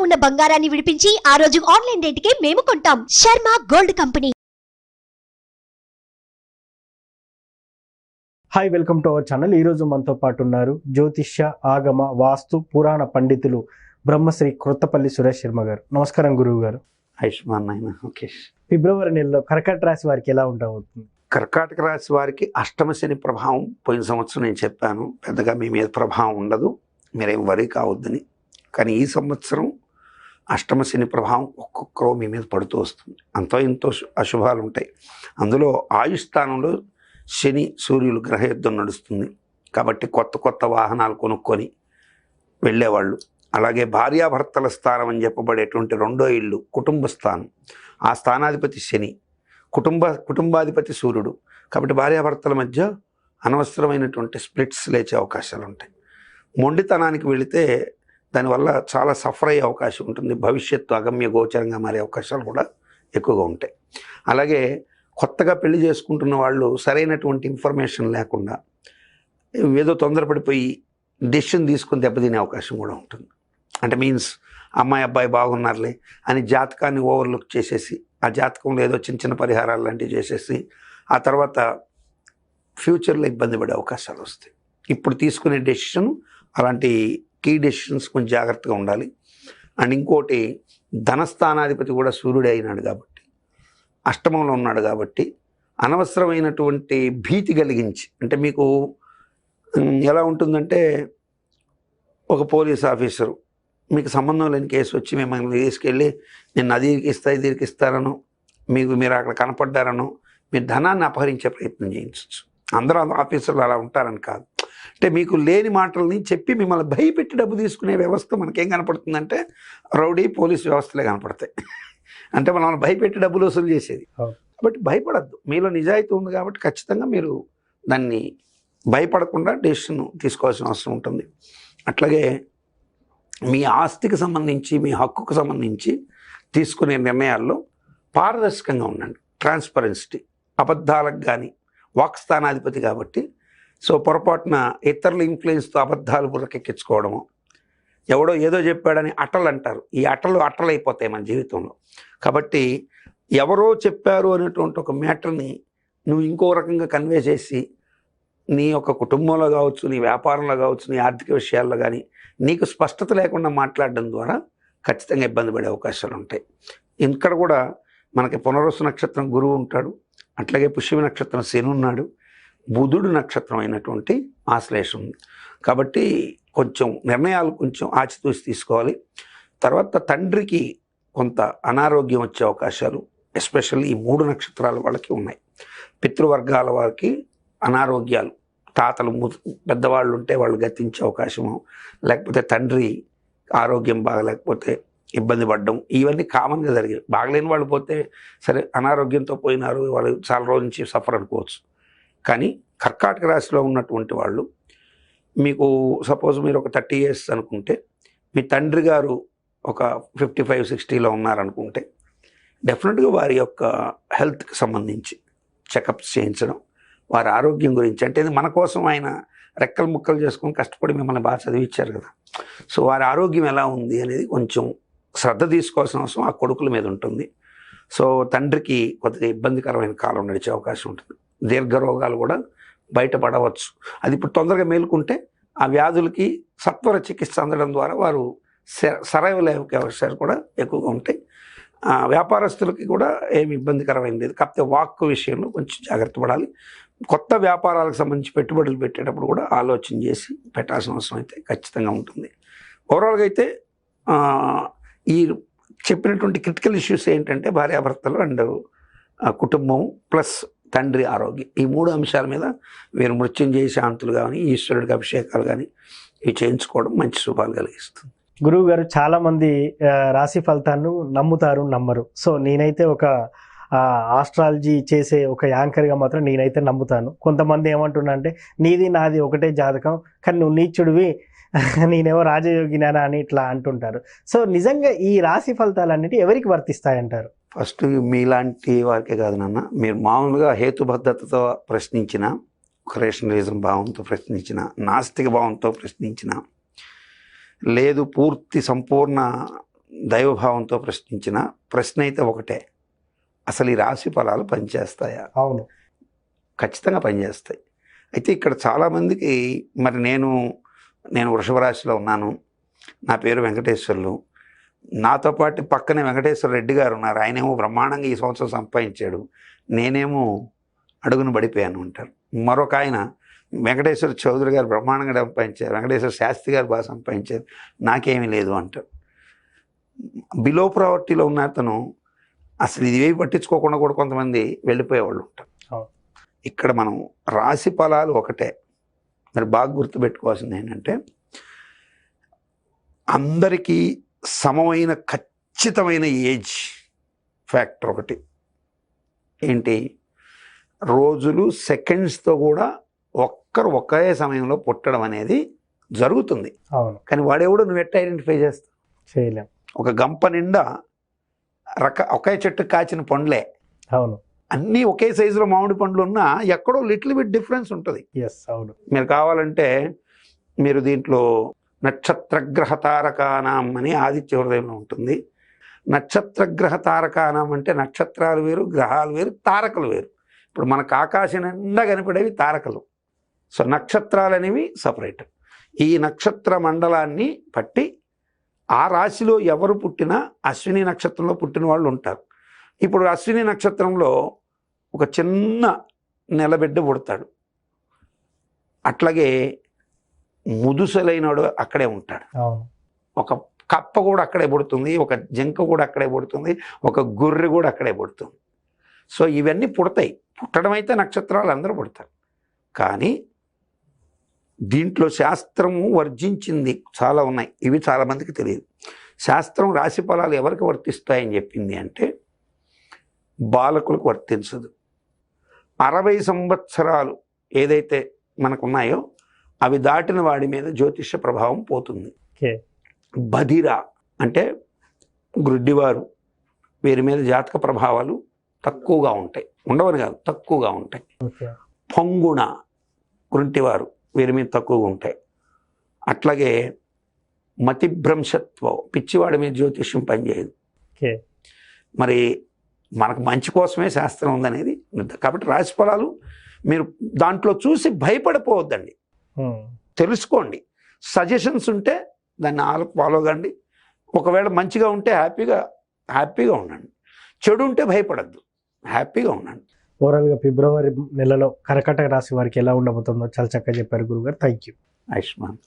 ఉన్న బంగారాన్ని విడిపించి ఆ రోజు ఆన్లైన్ రేటుకే మేము కొంటాం. Sharma gold company. Hi, welcome to our channel. ఈరోజు మనతో పాటు ఉన్నారు జ్యోతిష్య, ఆగమ, వాస్తు, పురాణ పండితులు బ్రహ్మశ్రీ క్రొత్తపల్లి సురేష్ శర్మ గారు. నమస్కారం గురువు గారు. ఆయుష్మాన్ నాయన. ఓకే. ఫిబ్రవరి నెలలో కర్కాటక రాశి వారికి ఎలా ఉండబోతుంది? కర్కాటక రాశి వారికి అష్టమ శని ప్రభావం పోయిన సంవత్సరం నేను చెప్పాను, పెద్దగా మీ మీద ప్రభావం ఉండదు, మీరేం వరి కావద్దని. కానీ ఈ సంవత్సరం అష్టమ శని ప్రభావం ఒక్కొక్కరో మీ మీద పడుతూ వస్తుంది. అంతో ఇంతో అశుభాలు ఉంటాయి. అందులో ఆయుష్ స్థానంలో శని సూర్యులు గ్రహయుద్ధం నడుస్తుంది కాబట్టి కొత్త కొత్త వాహనాలు కొనుక్కొని వెళ్ళేవాళ్ళు. అలాగే భార్యాభర్తల స్థానం అని చెప్పబడేటువంటి రెండో ఇల్లు కుటుంబ స్థానం, ఆ స్థానాధిపతి శని, కుటుంబాధిపతి సూర్యుడు. కాబట్టి భార్యాభర్తల మధ్య అనవసరమైనటువంటి స్ప్లిట్స్ లేచే అవకాశాలు ఉంటాయి. మొండితనానికి వెళితే దానివల్ల చాలా సఫర్ అయ్యే అవకాశం ఉంటుంది. భవిష్యత్తు అగమ్య గోచరంగా మారే అవకాశాలు కూడా ఎక్కువగా ఉంటాయి. అలాగే కొత్తగా పెళ్లి చేసుకుంటున్న వాళ్ళు సరైనటువంటి ఇన్ఫర్మేషన్ లేకుండా ఏదో తొందరపడిపోయి డెసిషన్ తీసుకుని దెబ్బతినే అవకాశం కూడా ఉంటుంది. అంటే మీన్స్ అమ్మాయి అబ్బాయి బాగున్నారులే అని జాతకాన్ని ఓవర్లుక్ చేసేసి, ఆ జాతకంలో ఏదో చిన్న చిన్న పరిహారాలు లాంటివి చేసేసి ఆ తర్వాత ఫ్యూచర్లో ఇబ్బంది పడే అవకాశాలు వస్తాయి. ఇప్పుడు తీసుకునే డెసిషన్ అలాంటి కీ డెసిషన్స్ కొంచెం జాగ్రత్తగా ఉండాలి. అండ్ ఇంకోటి, ధనస్థానాధిపతి కూడా సూర్యుడే అయినాడు కాబట్టి, అష్టమంలో ఉన్నాడు కాబట్టి అనవసరమైనటువంటి భీతి కలిగించి, అంటే మీకు ఎలా ఉంటుందంటే, ఒక పోలీస్ ఆఫీసరు మీకు సంబంధం లేని కేసు వచ్చి మిమ్మల్ని తీసుకెళ్ళి నేను అది ఇరికి ఇస్తానను, మీరు అక్కడ కనపడ్డారనో మీ ధనాన్ని అపహరించే ప్రయత్నం చేయించవచ్చు. అందరూ ఆఫీసర్లు అలా ఉంటారని కాదు. అంటే మీకు లేని మాటలని చెప్పి మిమ్మల్ని భయపెట్టి డబ్బు తీసుకునే వ్యవస్థ మనకేం కనపడుతుందంటే రౌడీ పోలీస్ వ్యవస్థలే కనపడతాయి. అంటే మనం భయపెట్టి డబ్బులు వసూలు చేసేది. కాబట్టి భయపడద్దు, మీలో నిజాయితీ ఉంది కాబట్టి ఖచ్చితంగా మీరు దాన్ని భయపడకుండా డెసిషన్ తీసుకోవాల్సిన అవసరం ఉంటుంది. అట్లాగే మీ ఆస్తికి సంబంధించి, మీ హక్కుకు సంబంధించి తీసుకునే నిర్ణయాల్లో పారదర్శకంగా ఉండండి. ట్రాన్స్పరెన్సిటీ, అబద్ధాలకు కానీ, వాక్స్థానాధిపతి కాబట్టి సో పొరపాటున ఇతరుల ఇన్ఫ్లుయెన్స్తో అబద్ధాలు బుర్రకెక్కించుకోవడము, ఎవడో ఏదో చెప్పాడని అటలు అంటారు. ఈ అటలైపోతాయి మన జీవితంలో. కాబట్టి ఎవరో చెప్పారు అనేటువంటి ఒక మ్యాటర్ని నువ్వు ఇంకో రకంగా కన్వే చేసి నీ యొక్క కుటుంబంలో కావచ్చు, నీ వ్యాపారంలో కావచ్చు, నీ ఆర్థిక విషయాల్లో కానీ నీకు స్పష్టత లేకుండా మాట్లాడడం ద్వారా ఖచ్చితంగా ఇబ్బంది పడే అవకాశాలు ఉంటాయి. ఇక్కడ కూడా మనకి పునర్వసు నక్షత్రం గురువు ఉంటాడు, అట్లాగే పుష్యమి నక్షత్రం శని ఉన్నాడు, బుధుడు నక్షత్రం అయినటువంటి ఆశ్లేషం ఉంది. కాబట్టి కొంచెం నిర్ణయాలు కొంచెం ఆచితూచి తీసుకోవాలి. తర్వాత తండ్రికి కొంత అనారోగ్యం వచ్చే అవకాశాలు ఎస్పెషల్లీ ఈ 3 నక్షత్రాల వాళ్ళకి ఉన్నాయి. పితృవర్గాల వారికి అనారోగ్యాలు, తాతలు పెద్దవాళ్ళు ఉంటే వాళ్ళు గతించే అవకాశము, లేకపోతే తండ్రి ఆరోగ్యం బాగలేకపోతే ఇబ్బంది పడడం, ఇవన్నీ కామన్గా జరిగాయి. బాగలేని వాళ్ళు పోతే సరే అనారోగ్యంతో పోయినారు, వాళ్ళు చాలా రోజుల నుంచి సఫర్ అనుకోవచ్చు. కానీ కర్కాటక రాశిలో ఉన్నటువంటి వాళ్ళు, మీకు సపోజ్ మీరు ఒక 30 years అనుకుంటే, మీ తండ్రి గారు ఒక 55-60లో ఉన్నారనుకుంటే డెఫినెట్గా వారి యొక్క హెల్త్కి సంబంధించి చెకప్స్ చేయించడం, వారి ఆరోగ్యం గురించి, అంటే ఇది మన కోసం ఆయన రెక్కలు ముక్కలు చేసుకొని కష్టపడి మిమ్మల్ని బాగా చదివించారు కదా, సో వారి ఆరోగ్యం ఎలా ఉంది అనేది కొంచెం శ్రద్ధ తీసుకోవాల్సిన అవసరం ఆ కొడుకుల మీద ఉంటుంది. సో తండ్రికి కొద్దిగా ఇబ్బందికరమైన కాలం నడిచే అవకాశం ఉంటుంది. దీర్ఘరోగాలు కూడా బయటపడవచ్చు. అది ఇప్పుడు తొందరగా మేలుకుంటే ఆ వ్యాధులకి సత్వర చికిత్స అందడం ద్వారా వారు సరైవ్ అయ్యే అవకాశాలు కూడా ఎక్కువగా ఉంటాయి. వ్యాపారస్తులకి కూడా ఏమి ఇబ్బందికరమైనది లేదు. కాకపోతే వాక్కు విషయంలో కొంచెం జాగ్రత్త పడాలి. కొత్త వ్యాపారాలకు సంబంధించి పెట్టుబడులు పెట్టేటప్పుడు కూడా ఆలోచన చేసి పెట్టాల్సిన అవసరం అయితే ఖచ్చితంగా ఉంటుంది. ఓవరాల్గా అయితే ఈ చెప్పినటువంటి క్రిటికల్ ఇష్యూస్ ఏంటంటే భార్యాభర్తలు అండ్ కుటుంబం ప్లస్ తండ్రి ఆరోగ్యం, ఈ 3 అంశాల మీద వీరు మృత్యుంజయ శాంతులు కానీ, ఈశ్వరుడికి అభిషేకాలు కానీ ఇవి చేయించుకోవడం మంచి శుభాలు కలిగిస్తుంది. గురువు గారు, చాలా మంది రాశి ఫలితాలను నమ్ముతారు, నమ్మరు. సో నేనైతే ఒక ఆస్ట్రాలజీ చేసే ఒక యాంకర్గా మాత్రం నేనైతే నమ్ముతాను. కొంతమంది ఏమంటున్నా అంటే నీది నాది ఒకటే జాతకం, కానీ నువ్వు నీచుడివి, నేనేమో రాజయోగినా అని ఇట్లా అంటుంటారు. సో నిజంగా ఈ రాశి ఫలితాలన్నిటి ఎవరికి వర్తిస్తాయంటారు? ఫస్ట్ మీలాంటి వారికే కాదు నాన్న, మీరు మామూలుగా హేతుబద్ధతతో ప్రశ్నించిన, ఒక రేషనలిజం భావంతో ప్రశ్నించిన, నాస్తిక భావంతో ప్రశ్నించిన, లేదు పూర్తి సంపూర్ణ దైవభావంతో ప్రశ్నించిన ప్రశ్న అయితే ఒకటే, అసలు ఈ రాశి ఫలాలు పనిచేస్తాయా? అవును. ఖచ్చితంగా పనిచేస్తాయి. అయితే ఇక్కడ చాలామందికి మరి నేను వృషభ రాశిలో ఉన్నాను, నా పేరు వెంకటేశ్వర్లు, నాతో పాటు పక్కనే వెంకటేశ్వర రెడ్డి గారు ఉన్నారు, ఆయనేమో బ్రహ్మాండంగా ఈ సంవత్సరం సంపాదించాడు, నేనేమో అడుగును పడిపోయాను అంటారు. మరొక ఆయన వెంకటేశ్వర చౌదరి గారు బ్రహ్మాండంగా సంపాదించారు, వెంకటేశ్వర శాస్త్రి గారు బాగా సంపాదించారు, నాకేమీ లేదు అంటారు. బిలో ప్రావర్టీలో ఉన్న అతను అసలు ఇవేవి పట్టించుకోకుండా కూడా కొంతమంది వెళ్ళిపోయేవాళ్ళు ఉంటారు. ఇక్కడ మనం రాశి ఫలాలు ఒకటే, మరి బాగా గుర్తుపెట్టుకోవాల్సింది ఏంటంటే అందరికీ సమమైన ఖచ్చితమైన ఏజ్ ఫ్యాక్టర్ ఒకటి ఏంటి, రోజులు సెకండ్స్తో కూడా ఒకే సమయంలో పుట్టడం అనేది జరుగుతుంది. అవును. కానీ వాడెవడో నువ్వు ఎట్లా ఐడెంటిఫై చేస్తావు? చేయలేం. ఒక గంప నిండా ఒకే చెట్టు కాచిన పండ్లే, అవును, అన్నీ ఒకే సైజులో మామిడి పండ్లు ఉన్నా ఎక్కడో లిటిల్ బిట్ డిఫరెన్స్ ఉంటుంది. అవును. మీరు కావాలంటే మీరు దీంట్లో నక్షత్రగ్రహ తారకానాం అని ఆదిత్య హృదయంలో ఉంటుంది. నక్షత్రగ్రహ తారకానాం అంటే నక్షత్రాలు వేరు, గ్రహాలు వేరు, తారకలు వేరు. ఇప్పుడు మనకు ఆకాశం నిండా కనపడేవి తారకలు, సో నక్షత్రాలు అనేవి సపరేట్. ఈ నక్షత్ర మండలాన్ని పట్టి ఆ రాశిలో ఎవరు పుట్టినా అశ్విని నక్షత్రంలో పుట్టిన వాళ్ళు ఉంటారు. ఇప్పుడు అశ్విని నక్షత్రంలో ఒక చిన్న నెలబిడ్డ పుడతాడు, అట్లాగే ముదుసలైనడు అక్కడే ఉంటాడు, ఒక కప్ప కూడా అక్కడే పుడుతుంది, ఒక జింక కూడా అక్కడే పుడుతుంది, ఒక గొర్రె కూడా అక్కడే పుడుతుంది. సో ఇవన్నీ పుడతాయి. పుట్టడం అయితే నక్షత్రాలు అందరూ పుడతారు, కానీ దీంట్లో శాస్త్రము వర్జించింది చాలా ఉన్నాయి, ఇవి చాలామందికి తెలియదు. శాస్త్రం రాశి ఫలాలు ఎవరికి వర్తిస్తాయని చెప్పింది అంటే బాలకులకు వర్తించదు. 60 సంవత్సరాలు ఏదైతే మనకున్నాయో అవి దాటిన వాడి మీద జ్యోతిష ప్రభావం పోతుంది. బధిర అంటే గ్రుడ్డివారు, వీరి మీద జాతక ప్రభావాలు తక్కువగా ఉంటాయి, ఉండవని కాదు తక్కువగా ఉంటాయి. పొంగుణ గుంటివారు, వీరి మీద తక్కువగా ఉంటాయి. అట్లాగే మతిభ్రంశత్వం, పిచ్చివాడి మీద జ్యోతిష్యం పనిచేయదు. మరి మనకు మంచి కోసమే శాస్త్రం ఉందనేది. కాబట్టి రాశి ఫలాలు మీరు దాంట్లో చూసి భయపడిపోవద్దండి, తెలుసుకోండి. సజెషన్స్ ఉంటే దాన్ని ఫాలో కండి. ఒకవేళ మంచిగా ఉంటే హ్యాపీగా ఉండండి, చెడు ఉంటే భయపడద్దు, హ్యాపీగా ఉండండి. ఓవరాల్గా ఫిబ్రవరి నెలలో కర్కాటక రాశి వారికి ఎలా ఉండబోతుందో చాలా చక్కగా చెప్పారు గురుగారు. Thank you. ఆయుష్మాన్.